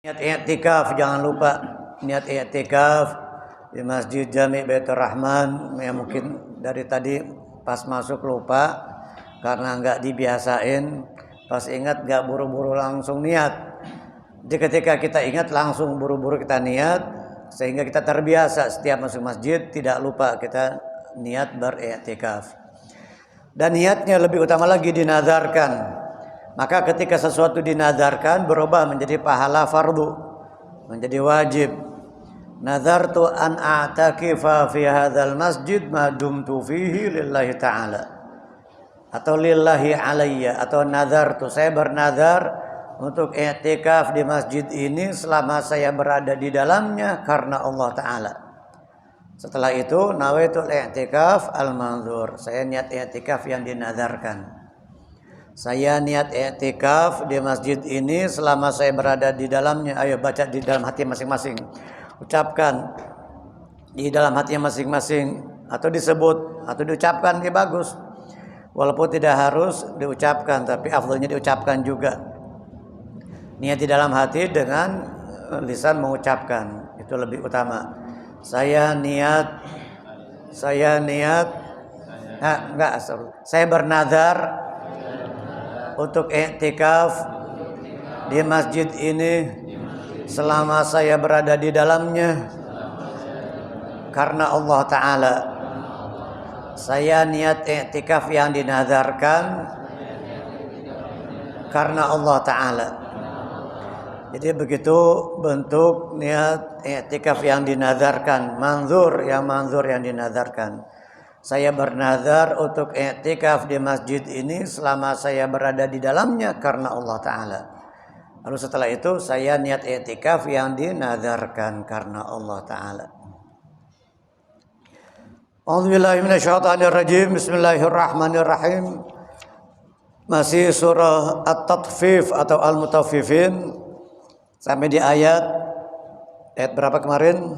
Niat i'tikaf, jangan lupa niat i'tikaf di Masjid Jami' Baitur Rahman. Ya mungkin dari tadi pas masuk lupa karena nggak dibiasain, pas ingat nggak buru-buru langsung niat. Jadi ketika kita ingat langsung buru-buru kita niat, sehingga kita terbiasa setiap masuk masjid tidak lupa kita niat beriktikaf. Dan niatnya lebih utama lagi dinazarkan. Maka ketika sesuatu dinazarkan berubah menjadi pahala fardu, menjadi wajib. Nazartu an a'takifa fi hadzal masjid ma dumtu fihi lillahi ta'ala. Atau lillahi alayya, atau nazartu, saya bernazar untuk i'tikaf di masjid ini selama saya berada di dalamnya karena Allah Ta'ala. Setelah itu nawaitul i'tikaf al-manzur, saya niat i'tikaf yang dinazarkan. Saya niat i'tikaf di masjid ini selama saya berada di dalamnya. Ayo baca di dalam hati masing-masing. Ucapkan di dalam hati masing-masing, atau disebut atau diucapkan, dia bagus. Walaupun tidak harus diucapkan, tapi afdhalnya diucapkan juga. Niat di dalam hati dengan lisan mengucapkan, itu lebih utama. Saya bernazar untuk i'tikaf di masjid ini selama saya berada di dalamnya karena Allah Ta'ala. Saya niat i'tikaf yang dinazarkan karena Allah Ta'ala. Jadi begitu bentuk niat i'tikaf yang dinazarkan, manzur yang dinazarkan. Saya bernazar untuk i'tikaf di masjid ini selama saya berada di dalamnya karena Allah Ta'ala. Lalu setelah itu saya niat i'tikaf yang dinazarkan karena Allah Ta'ala. A'udzubillahi minasyaitonirrajim. Bismillahirrahmanirrahim. Masih surah At-Tatfif atau Al-Mutaffifin. Sampai di ayat berapa kemarin?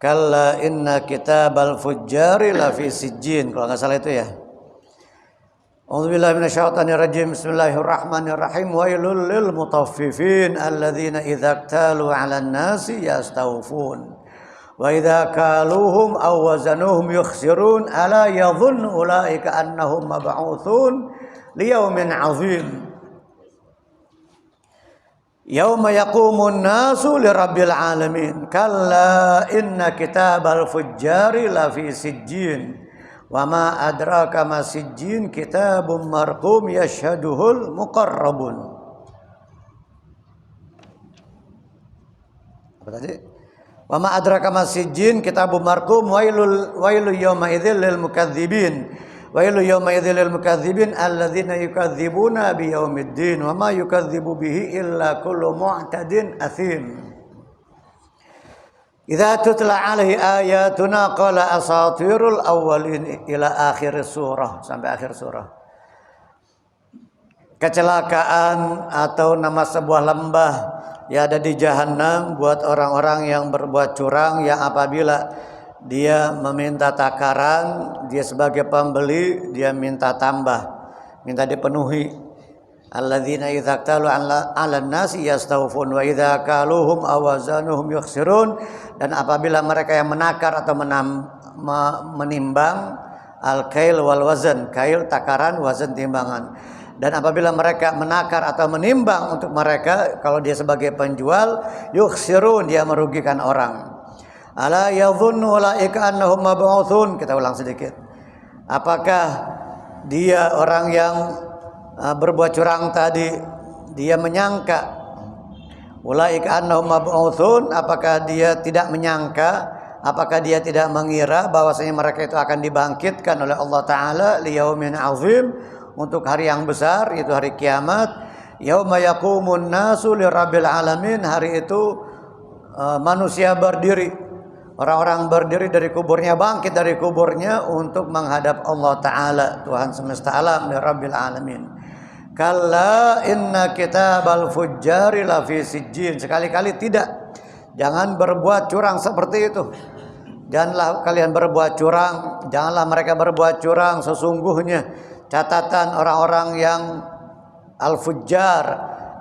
Kalla inna kitabal fujjari lafi sijjin, kalau nggak salah itu ya. A'udzubillahi minasyaitonirrajim. Bismillahirrahmanirrahim. Wailul lil mutaffifin alladzina idza iktalu 'alan nasi yastawfun wa idza kaluhum aw wazanuhum yukhsirun ala yadhunnu ulaika annahum mab'utsun liyaumin 'adzim. Yauma yaqumun nasu lirabbil alamin. Kalla inna kitabal fujjari lafi sijjin. Wa ma adraka ma sijjin, kitabun marqum yashhaduhul muqarrabun. Apa tadi? Wa ma adraka ma sijjin, kitabun marqum wailul yawma idzil lil mukadzibin. Wailu yawma idzil lil mukadzibin alladzina yukadzibuna biyaumiddin wa ma yukadzibu bihi illa kullu mu'tadin atsim. Idza tutla alaihi ayatuna qala asatirul awwalin ila akhir surah, sampai akhir surah. Kecelakaan atau nama sebuah lembah yang ada di Jahannam buat orang-orang yang berbuat curang, yang apabila dia meminta takaran, dia sebagai pembeli, dia minta tambah, minta dipenuhi. Alladzina idza iktalu 'alan nasi yastawfun wa idza kaluhum aw wazanuhum yukhsirun. Dan apabila mereka yang menakar atau menimbang, al-kail wal wazan, kail takaran, wazan timbangan. Dan apabila mereka menakar atau menimbang untuk mereka, kalau dia sebagai penjual, yukhsirun, dia merugikan orang. Ala yadhunnu ulaika annahum mab'utsun. Kita ulang sedikit. Apakah dia orang yang berbuat curang tadi, dia menyangka ulaika annahum mab'utsun, apakah dia tidak menyangka, apakah dia tidak mengira bahwasanya mereka itu akan dibangkitkan oleh Allah Ta'ala liyaumin 'adzim, untuk hari yang besar, yaitu hari kiamat. Yauma yaqumun nasu lirabbil alamin, hari itu manusia berdiri, orang-orang berdiri dari kuburnya, bangkit dari kuburnya untuk menghadap Allah Ta'ala, Tuhan semesta alam, Rabbil alamin. Kalla inna kitabal fujjari lafi sijjin. Sekali-kali tidak. Jangan berbuat curang seperti itu. Janganlah kalian berbuat curang, janganlah mereka berbuat curang. Sesungguhnya catatan orang-orang yang al-fujjar,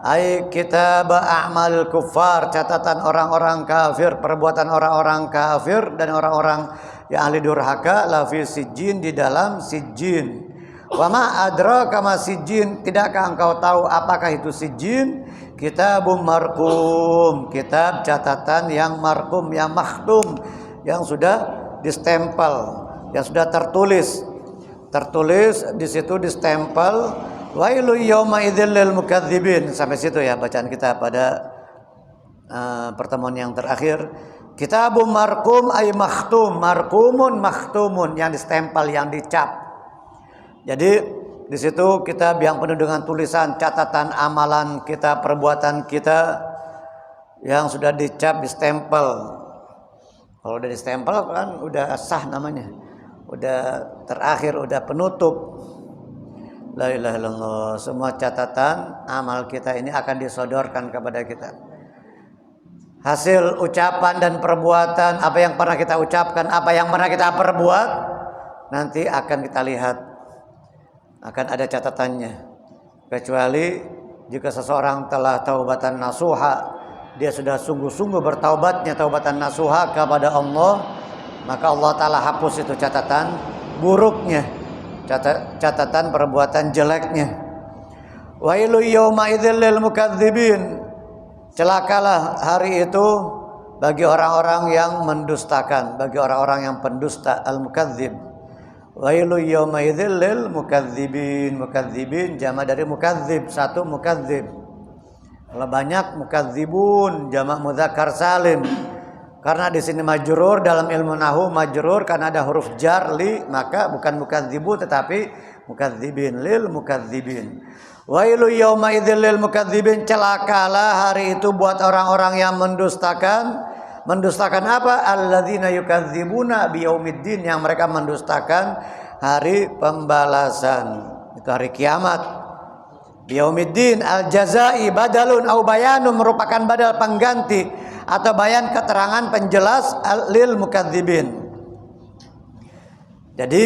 Ai kitab a'malil kuffar, catatan orang-orang kafir, perbuatan orang-orang kafir dan orang-orang yang ahli durhaka, la fi sijjin, di dalam sijjin. Wa ma adraka ma sijjin, tidakkah engkau tahu apakah itu sijjin? Kitabum marqum, kitab catatan yang marqum, yang makhtum, yang sudah distempel, yang sudah tertulis di situ, distempel. Wailu yauma idzil lil mukadzibin. Sampai situ ya bacaan kita pada pertemuan yang terakhir. Kitabum marqum ay makhtum, marqumun makhtumun, yang distempel, yang dicap. Jadi di situ kitab yang penuh dengan tulisan, catatan amalan kita, perbuatan kita yang sudah dicap, distempel. Kalau udah distempel kan udah sah namanya, udah terakhir, udah penutup. La ilaha illallah. Semua catatan amal kita ini akan disodorkan kepada kita. Hasil ucapan dan perbuatan, apa yang pernah kita ucapkan, apa yang pernah kita perbuat, nanti akan kita lihat, akan ada catatannya. Kecuali jika seseorang telah taubatan nasuha, dia sudah sungguh-sungguh bertaubatnya, taubatan nasuha kepada Allah, maka Allah Ta'ala hapus itu catatan buruknya, catatan perbuatan jeleknya. Wailu yauma idzil lil mukadzibin, celakalah hari itu bagi orang-orang yang mendustakan, bagi orang-orang yang pendusta, al-mukadzib. Wailu yauma idzil lil mukadzibin, mukadzibin jama' dari mukadzib, satu mukadzib. Kalau banyak mukadzibun, jamak mudzakkar salim. Karena di sini majrur, dalam ilmu nahwu majrur karena ada huruf jar li, maka bukan mukadzibu tetapi mukadzibin, lil mukadzibin. Wailu yauma idzil lil mukadzibin, celakalah hari itu buat orang-orang yang mendustakan. Mendustakan apa? Alladzina yukadzibuna biyaumiddin, yang mereka mendustakan hari pembalasan. Itu hari kiamat. Biyaumiddin al-jazai badalun au bayanun, merupakan badal pengganti atau bayan keterangan penjelas lil mukadzibin. Jadi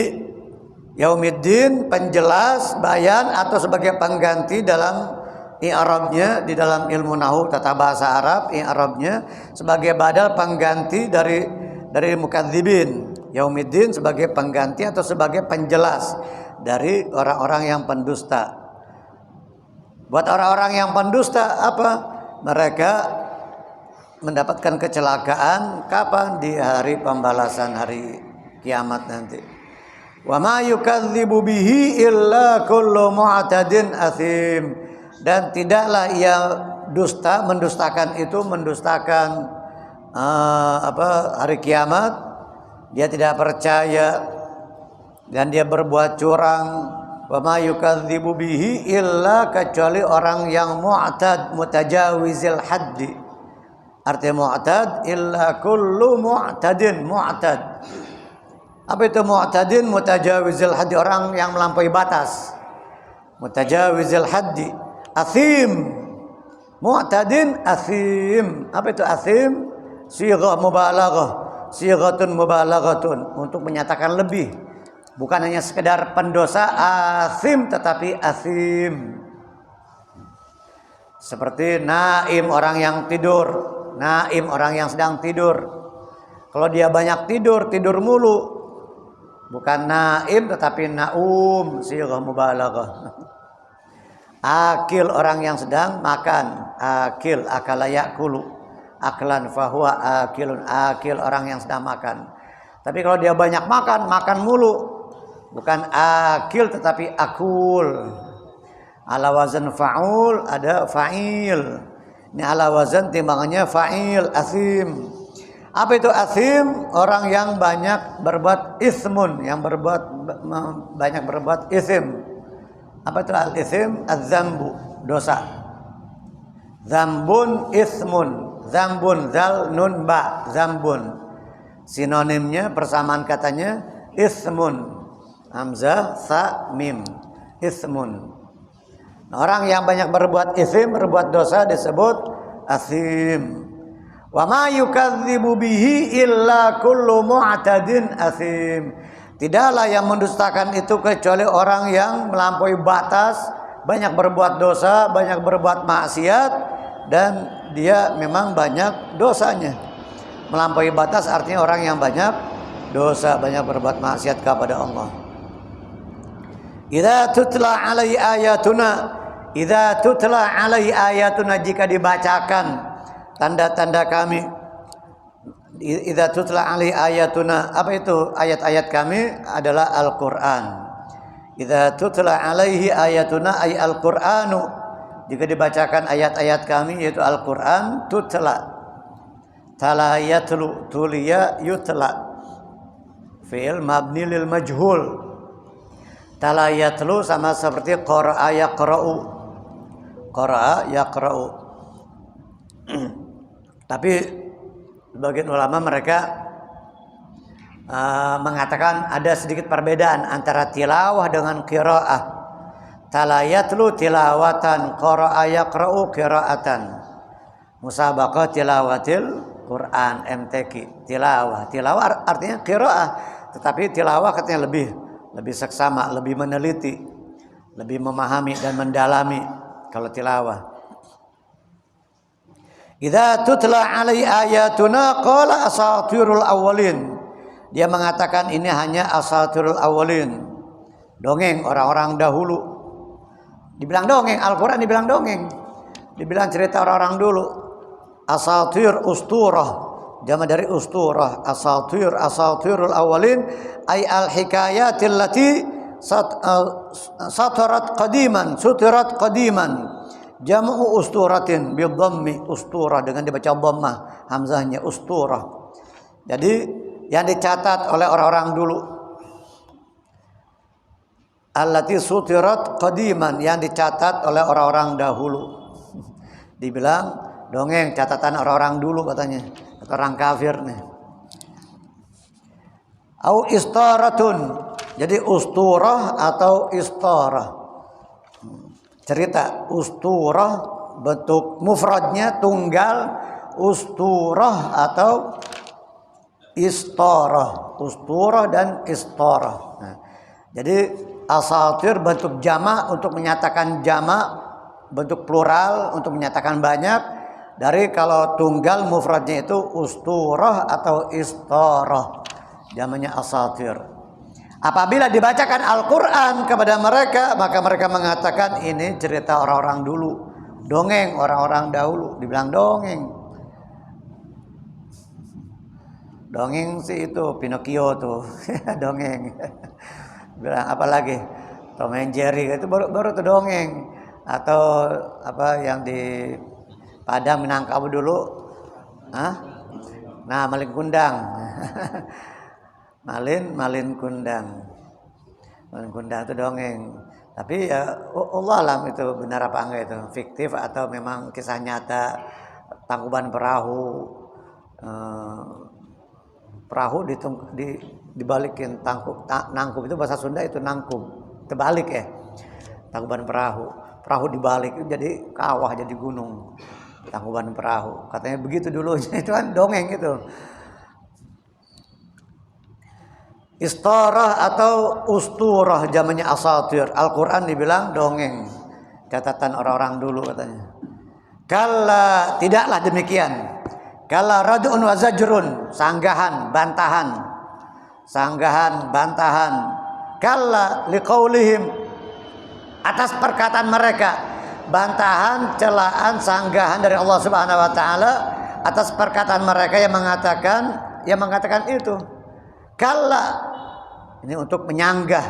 yaumiddin penjelas, bayan atau sebagai pengganti dalam i'rabnya, di dalam ilmu nahwu tata bahasa Arab, i'rabnya sebagai badal pengganti dari mukadzibin. Yaumiddin sebagai pengganti atau sebagai penjelas dari orang-orang yang pendusta. Buat orang-orang yang pendusta apa? Mereka mendapatkan kecelakaan kapan? Di hari pembalasan, hari kiamat nanti. Wa ma yukadzibu bihi illa kullu mu'tadin atsim, dan tidaklah ia dusta, mendustakan itu, mendustakan hari kiamat, dia tidak percaya dan dia berbuat curang. Wa ma yukadzibu bihi illa, kecuali orang yang mu'tad, mutajawizil haddi. Artinya mu'tad illa kullu mu'tadin, mu'tad. Apa itu mu'tadin? Mutajawizil haddi, orang yang melampaui batas. Mutajawizil haddi. Athim, mu'tadin athim. Apa itu athim? Sighah mubalaghah, sighatun mubalaghatun, untuk menyatakan lebih. Bukan hanya sekedar pendosa athim, tetapi athim. Seperti naim, orang yang tidur. Naim, orang yang sedang tidur. Kalau dia banyak tidur, tidur mulu, bukan naim tetapi naum, sighah mubalaghah. Akil, orang yang sedang makan. Akil, akala yakulu, aklan fahuwa akilun, akil orang yang sedang makan. Tapi kalau dia banyak makan, makan mulu, bukan akil tetapi akul. Ala wazan fa'ul, ada fa'il. Ini ala wazan timbangannya fa'il, asim. Apa itu asim? Orang yang banyak berbuat ismun, yang banyak berbuat isim. Apa itu al-isim? Az-zambu, dosa. Zambun ismun, zambun zal nun ba, zambun. Sinonimnya, persamaan katanya ismun, hamzah sa mim, ismun. Orang yang banyak berbuat isim, berbuat dosa disebut asim. Wa ma yukadzibu bihi illa kullu mu'tadin asim. Tidaklah yang mendustakan itu kecuali orang yang melampaui batas banyak berbuat dosa, banyak berbuat maksiat, dan dia memang banyak dosanya. Melampaui batas artinya orang yang banyak dosa, banyak berbuat maksiat kepada Allah. Idza tutla alai ayatuna, idza tutla alai ayatuna, jika dibacakan tanda-tanda kami. Idza tutla alai ayatuna, apa itu ayat-ayat kami? Adalah Al-Qur'an. Idza tutla alaihi ayatuna ay Al-Qur'anu, jika dibacakan ayat-ayat kami yaitu Al-Qur'an. Tutla, tala yatlu, tuliya yutla, fi'il mabni lil majhul. Tala yatlu sama seperti qara'a yaqra'u, qara'a yaqra'u. Tapi sebagian ulama mereka mengatakan ada sedikit perbedaan antara tilawah dengan qiraah. Tala yatlu tilawatan, qara'a yaqra'u qira'atan. Musabaqah tilawatil Quran, MTQ, tilawah. Tilawah artinya qiraah, tetapi tilawah katanya lebih seksama, lebih meneliti, lebih memahami dan mendalami kalau tilawah. Idza tutla alai ayatuna qala asatirul awwalin. Dia mengatakan ini hanya asatirul awwalin, dongeng orang-orang dahulu. Dibilang dongeng, Al-Qur'an dibilang dongeng. Dibilang cerita orang-orang dulu. Asatir, usturah, jama dari usturah. Asatir, asatirul awwalin ay al-hikayatil lati sutirat qadiman. Jamu usturatin bi dhammi, usturah dengan dibaca dhammah hamzahnya, usturah. Jadi yang dicatat oleh orang-orang dulu. Allati sutirat qadiman, yang dicatat oleh orang-orang dahulu. Dibilang dongeng catatan orang-orang dulu katanya, orang kafir nih. Au istaratun, jadi usturah atau istarah. Cerita. Usturah bentuk mufradnya tunggal, usturah atau istarah. Usturah dan istarah. Nah, jadi asatir bentuk jamak untuk menyatakan jamak, bentuk plural untuk menyatakan banyak. Dari kalau tunggal mufradnya itu usturah atau istarah, jamaknya asatir. Apabila dibacakan Al-Quran kepada mereka, maka mereka mengatakan ini cerita orang-orang dulu, dongeng orang-orang dahulu. Dibilang dongeng. Dongeng sih itu Pinocchio tuh. Dongeng. Bilang apa lagi? Tom and Jerry itu baru tuh dongeng. Atau apa yang di Padang Minangkabau dulu? Hah? Nah, Malin Kundang. Malin Kundang. Malin Kundang itu dongeng. Tapi ya Allah alam itu benar apa enggak itu, fiktif atau memang kisah nyata. Tangkuban perahu, perahu dibalikin, nangkup itu bahasa Sunda itu nangkup, terbalik ya. Tangkuban perahu dibalik jadi kawah, jadi gunung. Tangkuban perahu, katanya begitu dulu. Itu kan dongeng itu. Istarah atau usturah jamannya asatir. Al-Quran dibilang dongeng, catatan orang-orang dulu katanya. Kalla, tidaklah demikian. Kalla rad'un wa zajrun, sanggahan, bantahan. Kalla liqaulihim, atas perkataan mereka. Bantahan, celaan, sanggahan dari Allah Subhanahu wa taala atas perkataan mereka yang mengatakan itu. Kalla, ini untuk menyanggah,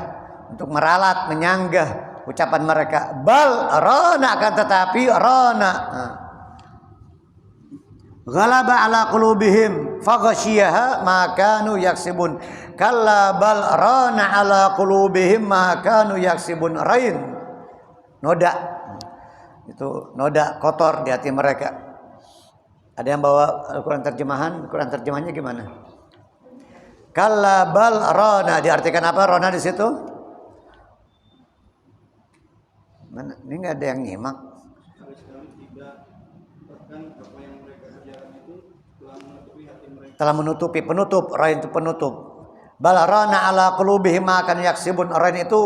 untuk meralat, menyanggah ucapan mereka. Bal rana, akan tetapi rana, ghalaba ala qulubihim faghasyiha ma kanu yaksibun. Kalla bal rana ala qulubihim ma kanu yaksibun. Rain, noda, itu noda kotor di hati mereka. Ada yang bawa Al-Quran terjemahan? Al-Quran terjemahannya gimana? Kalla bal rana, diartikan apa rana di situ? Mana? Ini nggak ada yang nyimak. Telah menutupi, penutup, rain itu penutup. Bal rana ala qulubihim ma kanu yaksibun. Rain itu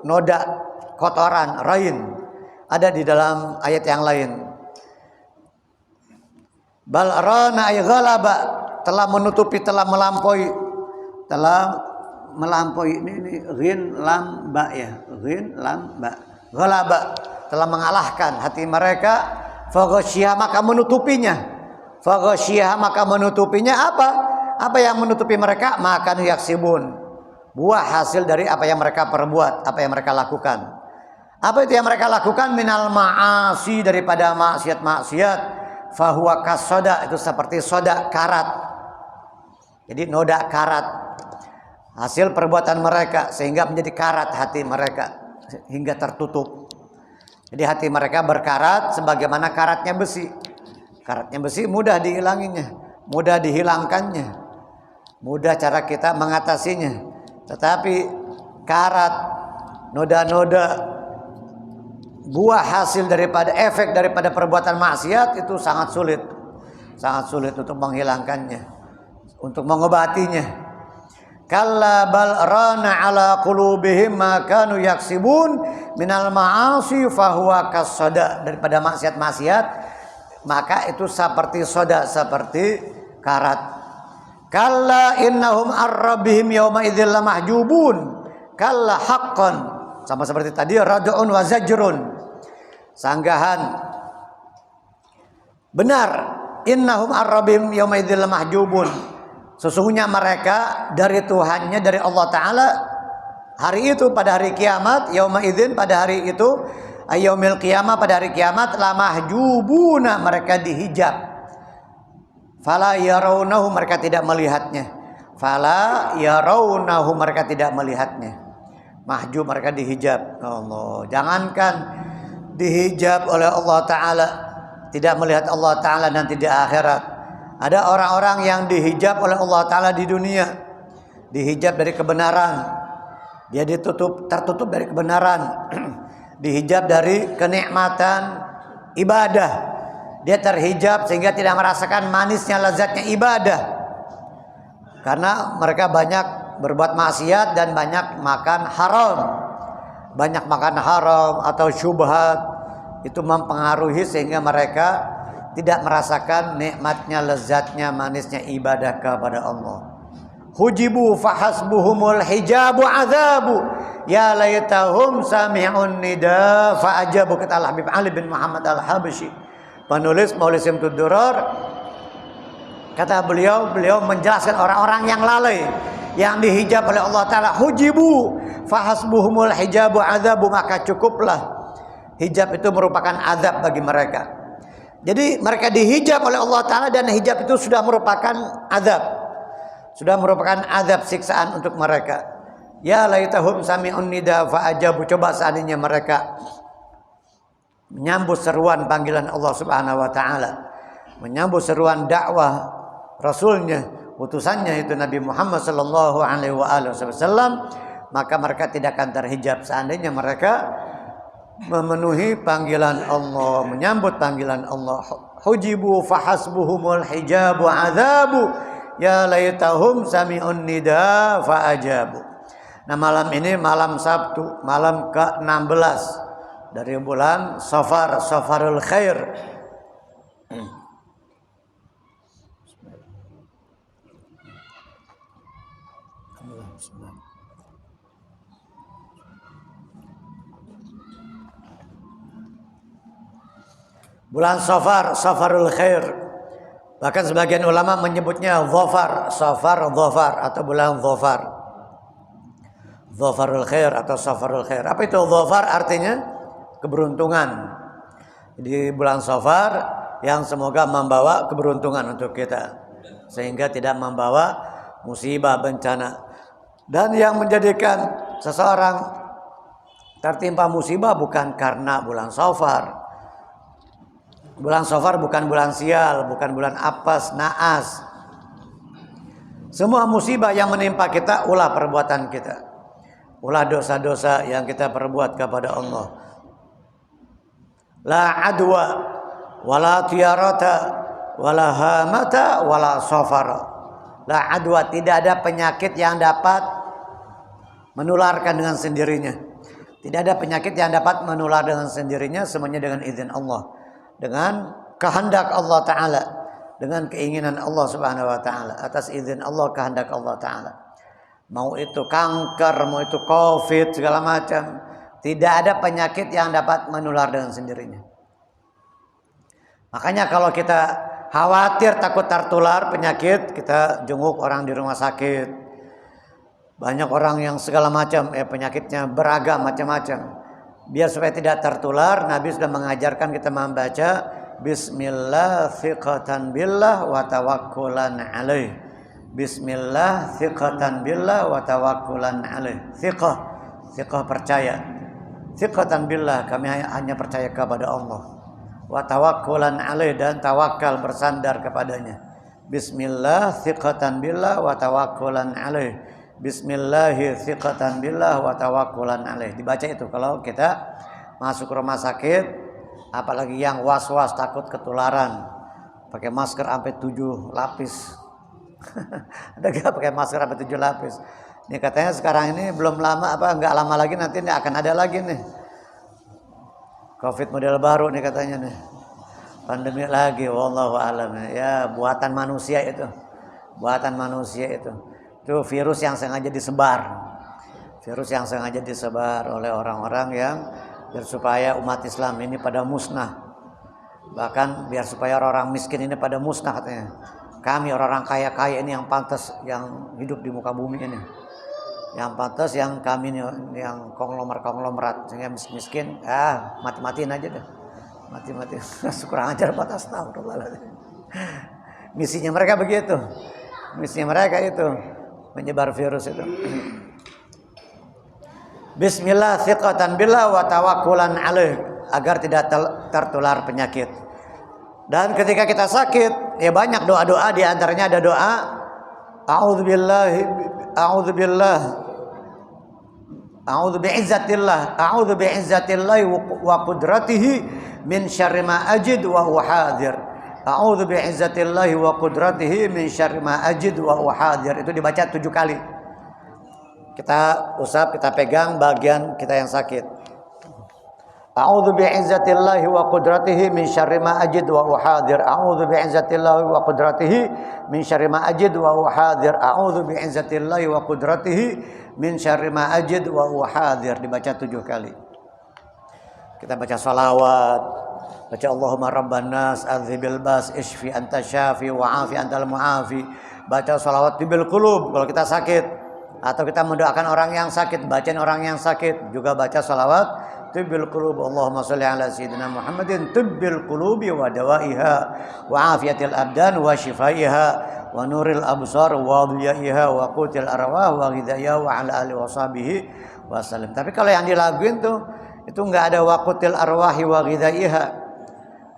noda, kotoran, rain. Ada di dalam ayat yang lain. Bal rana ay ghalaba, telah menutupi, telah melampaui ini ghin lam ba ya, ghin lam ba. Ghalaba, telah mengalahkan hati mereka, faghasyiha, maka menutupinya. Faghasyiha, maka menutupinya apa? Apa yang menutupi mereka? Maka yaksibun, buah hasil dari apa yang mereka perbuat, apa yang mereka lakukan. Apa itu yang mereka lakukan? Minal ma'asi, daripada maksiat-maksiat. Fahuwa kasoda, itu seperti soda, karat. Jadi noda karat, hasil perbuatan mereka, sehingga menjadi karat hati mereka, hingga tertutup. Jadi hati mereka berkarat sebagaimana karatnya besi. Karatnya besi mudah dihilanginya, mudah dihilangkannya, mudah cara kita mengatasinya. Tetapi karat, noda-noda, buah hasil daripada efek daripada perbuatan maksiat itu sangat sulit untuk menghilangkannya, untuk mengobatinya. Kalla bal rana ala qulubihim ma kanu yaksibun minal ma'asi fahuwa kasada, daripada maksiat-maksiat maka itu seperti soda, seperti karat. Kalla innahum ar-rabbihim yawma idzil lamahjubun, kalla haqqan, sama seperti tadi, rad'un wa zajrun, sanggahan. Benar, innahum ar-rabbihim yawma idzil lamahjubun, sesungguhnya mereka dari Tuhannya, dari Allah Ta'ala hari itu, pada hari kiamat, yauma idzin, pada hari itu, yaumil qiyamah, pada hari kiamat, lamahjubuna, mereka dihijab. Fala yarawnahu, mereka tidak melihatnya. Fala yarawnahu, mereka tidak melihatnya. Mahjub, mereka dihijab. Allah, jangankan dihijab oleh Allah Ta'ala, tidak melihat Allah Ta'ala nanti di akhirat. Ada orang-orang yang dihijab oleh Allah Ta'ala di dunia, dihijab dari kebenaran, dia tertutup dari kebenaran, dihijab dari kenikmatan ibadah, dia terhijab sehingga tidak merasakan manisnya, lezatnya ibadah, karena mereka banyak berbuat maksiat dan banyak makan haram. Banyak makan haram atau syubhat itu mempengaruhi sehingga mereka tidak merasakan nikmatnya, lezatnya, manisnya ibadah kepada Allah. Hujibu fahasbuhumul hijabu azabu, ya laitahum sami'un nida fa'ajabu, kata Al-Habib Ali bin Muhammad Al-Habsyi, penulis Maulisim Tudurar. Kata beliau menjelaskan orang-orang yang lalai, yang dihijab oleh Allah Ta'ala. Hujibu fahasbuhumul hijabu azabu, maka cukuplah hijab itu merupakan azab bagi mereka. Jadi mereka dihijab oleh Allah Ta'ala, dan hijab itu sudah merupakan azab, sudah merupakan azab, siksaan untuk mereka. Ya laitahum sami'un nida fa'ajabu, coba seandainya mereka menyambut seruan panggilan Allah Subhanahu wa Ta'ala, menyambut seruan dakwah Rasulnya, utusannya itu Nabi Muhammad sallallahu alaihi wasallam, maka mereka tidak akan terhijab seandainya mereka memenuhi panggilan Allah, menyambut panggilan Allah. Hujibu fahasbuhumul hijabu azabu, ya laitahum sami'un nida fa'ajabu. Nah, malam ini malam Sabtu, malam ke-16 dari bulan Safar, Safarul Khair. Bulan Safar, Safarul Khair. Bahkan sebagian ulama menyebutnya Dhafar, Safar Dhafar, atau bulan Dhafar. Dhafarul Khair atau Safarul Khair. Apa itu Dhafar? Artinya keberuntungan. Di bulan Safar yang semoga membawa keberuntungan untuk kita, sehingga tidak membawa musibah, bencana. Dan yang menjadikan seseorang tertimpa musibah bukan karena bulan Safar. Bulan Safar bukan bulan sial, bukan bulan apes, naas. Semua musibah yang menimpa kita ulah perbuatan kita, ulah dosa-dosa yang kita perbuat kepada Allah. La adwa, wala tiyarata, wala hamata, wala safara. La adwa, tidak ada penyakit yang dapat menularkan dengan sendirinya. Tidak ada penyakit yang dapat menular dengan sendirinya, semuanya dengan izin Allah, dengan kehendak Allah Ta'ala, dengan keinginan Allah Subhanahu Wa Ta'ala, atas izin Allah, kehendak Allah Ta'ala. Mau itu kanker, mau itu COVID, segala macam, tidak ada penyakit yang dapat menular dengan sendirinya. Makanya kalau kita khawatir takut tertular penyakit, kita jenguk orang di rumah sakit. Banyak orang yang segala macam penyakitnya beragam macam-macam. Biar supaya tidak tertular, Nabi sudah mengajarkan kita membaca Bismillah thiqatan billah wa tawakkulan alaih. Bismillah thiqatan billah wa tawakkulan alaih. Thiqah percaya. Thiqatan billah, kami hanya percaya kepada Allah. Wa tawakkulan alaih, dan tawakal bersandar kepadanya. Bismillah thiqatan billah wa tawakkulan alaih. Bismillahi thiqatan billah wa tawakkulan alaih. Dibaca itu kalau kita masuk rumah sakit, apalagi yang was-was takut ketularan, pakai masker sampai 7 lapis. Ada gak pakai masker sampai 7 lapis? Ini katanya sekarang ini belum lama, enggak lama lagi nanti ini akan ada lagi nih COVID model baru nih katanya nih. Pandemi lagi, wallahu a'lam. Ya, buatan manusia itu. Buatan manusia itu. Itu virus yang sengaja disebar. Virus yang sengaja disebar oleh orang-orang yang biar supaya umat Islam ini pada musnah. Bahkan biar supaya orang miskin ini pada musnah katanya. Kami orang-orang kaya-kaya ini yang pantas yang hidup di muka bumi ini. Yang pantas yang kami ini yang konglomerat sehingga miskin, mati-matiin aja deh. Mati-mati. Kurang ajar batas tahun. Misinya mereka begitu. Misinya mereka itu menyebar virus itu. Bismillah thiqatan billah wa tawakkulan alaih, agar tidak tertular penyakit. Dan ketika kita sakit, ya banyak doa-doa, di antaranya ada doa a'udzu bi'izzatillah wa qudratihi min syarri ma ajid wa huwa hadir. A'udzu bi'izzatillahi wa qudratihi min syarri ma ajid wa huwa hadir. Itu dibaca 7 kali. Kita usap, kita pegang bagian kita yang sakit. A'udzu bi'izzatillahi wa qudratihi min syarri ma ajid wa huwa hadir. A'udzu bi'izzatillahi wa qudratihi min syarri ma ajid wa huwa hadir. A'udzu bi'izzatillahi wa qudratihi min syarri ma ajid wa huwa hadir. Dibaca 7 kali. Kita baca salawat, baca Allahumma rabban nas adzibil bas ishfi anta syafi wa afi antal muafi. Baca salawat tibil qulub kalau kita sakit, atau kita mendoakan orang yang sakit, bacain orang yang sakit, juga baca salawat tibil qulub. Allahumma shalli ala sayyidina Muhammadin tibbil qulubi wa dawaiha wa afiyatil abdan wa shifaiha wa nuril absar wa dhiyaiha wa qutil arwah wa ghidayah wa ala alihi washabihi wasallam. Tapi kalau yang dilaguin tuh itu enggak ada waqutil arwahi wa ghidaiha,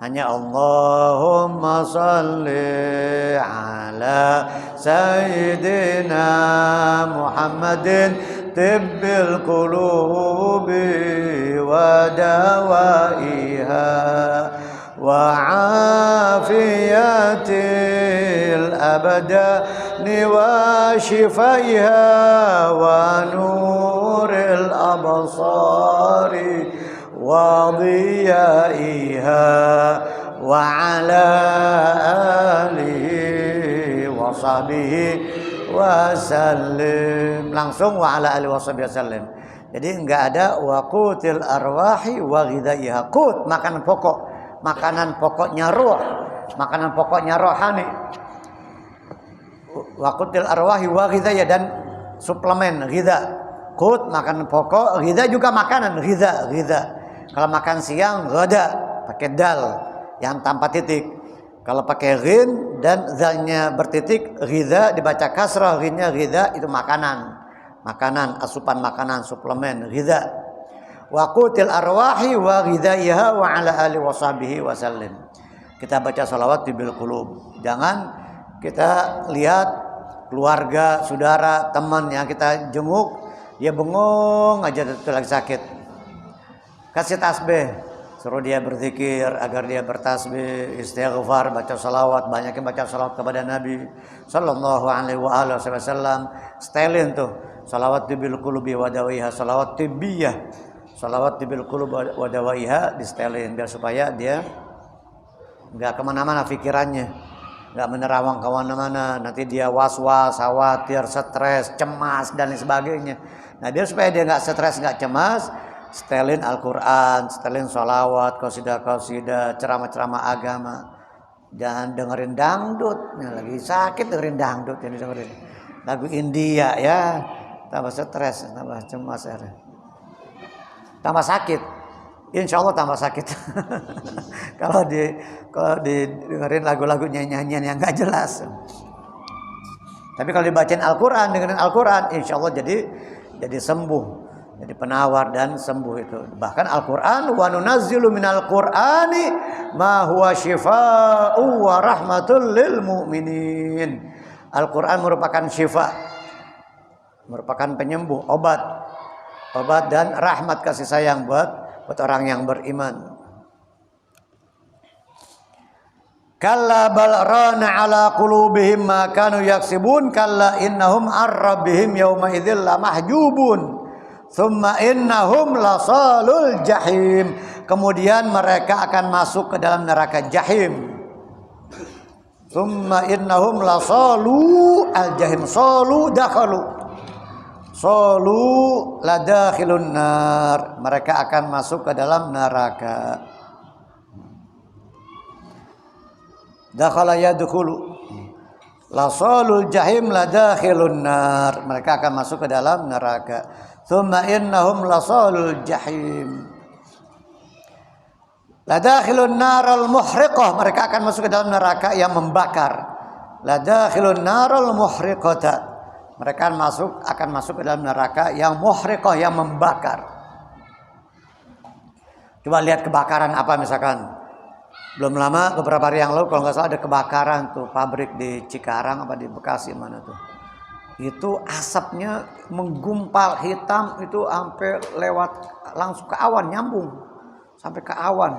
hanya Allahumma shalli ala sayyidina Muhammadin tibbil qulubi wa dawaiha wa afiyatil abdani wa shifaiha wa nuril absari wa dhiyaiha wa ala alihi wa sahbihi wa sallim. Langsung wa ala alihi wa sahbihi wa sallim. Jadi enggak ada wa qutil arwahi wa ghidaiha. Qut, makanan pokok, makanan pokoknya ruh, makanan pokoknya rohani. Wa qutil arwahi wa ghidaiha, dan suplemen ghidha. Qut makanan pokok, ghidha juga makanan, ghidha. Kalau makan siang ghada pakai dal yang tanpa titik. Kalau pakai ghin dan zalnya bertitik, ghidha dibaca kasrah, ghinnya ghidha, itu makanan. Makanan, asupan makanan, suplemen, ghidha. Wa qutil arwahi wa ghidaiha wa ala alihi washabihi wasallim. Kita baca salawat tibil qulub. Jangan kita lihat keluarga, saudara, teman yang kita jenguk, dia bengong aja itu lagi sakit. Kasih tasbih, suruh dia berzikir agar dia bertasbih, istighfar, baca salawat, banyakin baca salawat kepada Nabi sallallahu alaihi wasallam. Setelin tuh salawat tibil qulubi wa dawiha, salawat tibbiyah, Sholawat bil qulub wa dawaiha, distelin biar supaya dia nggak kemana-mana pikirannya, nggak menerawang kemana-mana. Nanti dia was-was, khawatir, stres, cemas dan lain sebagainya. Nah biar supaya dia nggak stres, nggak cemas, setelin Al-Quran, setelin sholawat, qasidah, ceramah-ceramah agama. Jangan dengerin dangdut. Nah, lagi sakit dengerin dangdut, yang dengerin lagu India ya, tambah stres, tambah cemas, tambah sakit. Insya Allah tambah sakit. kalau dengerin lagu-lagu nyanyian yang nggak jelas. Tapi kalau dibacain Al-Quran, dengerin Al-Quran, insya Allah jadi sembuh, jadi penawar dan sembuh itu. Bahkan Al-Quran, wa nunazzilu minal Qur'ani ma huwa syifaa'u wa rahmatul lil mu'minin. Al-Quran merupakan syifa, merupakan penyembuh, obat dan rahmat kasih sayang buat orang yang beriman. Kalla bal rana ala qulubihim ma kanu yaksibun kalla innahum ar-rabbihim yawma idzil lamahjubun thumma innahum lasalul jahim. Kemudian mereka akan masuk ke dalam neraka jahim. Thumma innahum lasalu al-jahim. Salu dakhalu. Salu ladakhilun nar. Mereka akan masuk ke dalam neraka. Dakhala yadkhulu. Lasalul jahim ladakhilun nar. Mereka akan masuk ke dalam neraka. Thumma innahum lasalul jahim. Ladakhilun naral muhriqah, mereka akan masuk ke dalam neraka yang membakar. Ladakhilun naral muhriqata, mereka akan masuk ke dalam neraka yang muhriqah, yang membakar. Coba lihat kebakaran apa misalkan. Belum lama beberapa hari yang lalu kalau nggak salah ada kebakaran tuh pabrik di Cikarang apa di Bekasi mana tuh. Itu asapnya menggumpal hitam itu sampai lewat langsung ke awan, nyambung sampai ke awan.